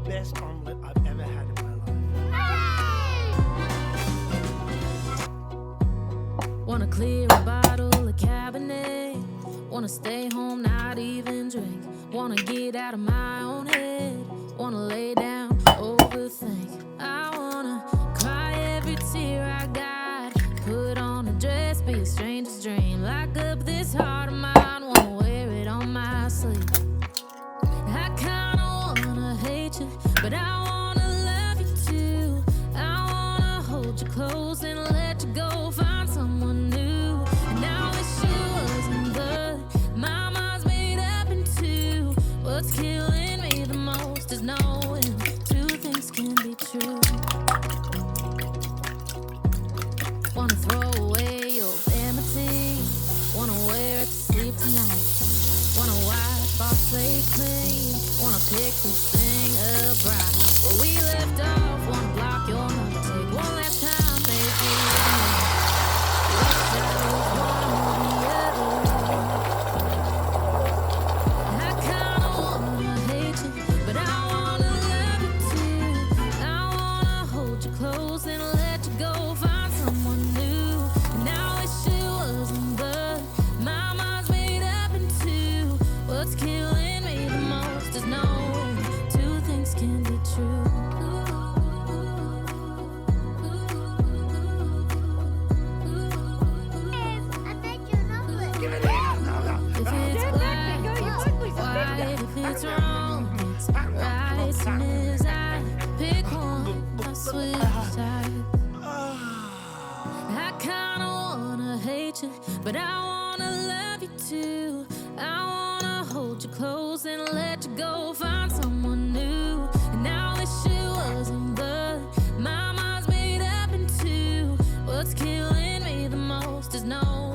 best omelet I've ever had in my life. Wanna clear a bottle of Cabernet. Wanna stay home, not even drink. Wanna get out of my own head. Wanna lay down, overthink. I wanna cry every tear I got. Put on a dress, be a stranger's dream. Lock up this heart of mine, wanna wear it on my sleeve. I kinda wanna hate you, but I wanna love you too. I wanna hold you close and let you go, find someone new. And I wish you wasn't good. My mind's made up in two. What's killing me the most is knowing two things can be true. Wanna throw away your vanity. Wanna wear it to sleep tonight. Wanna wipe our slate clean. Wanna pick this thing up right where we left off. Wanna block your number, take one last time, maybe. Wish I was one or the other. I kinda wanna hate you, but I wanna love you too. I wanna hold you close and let you go, find someone new. And I wish it wasn't, but my mind's made up in two. What's killing me the most is knowing two things can be true. I bet you know it. Give it here. If it's black, it's white. If it's wrong, it's right. Soon as I pick one, I switch sides. I kinda wanna hate you, but I wanna love you too. I wanna hold you close and let you go, find someone new. And I wish it wasn't, but my mind's made up in two. What's killing me the most is knowing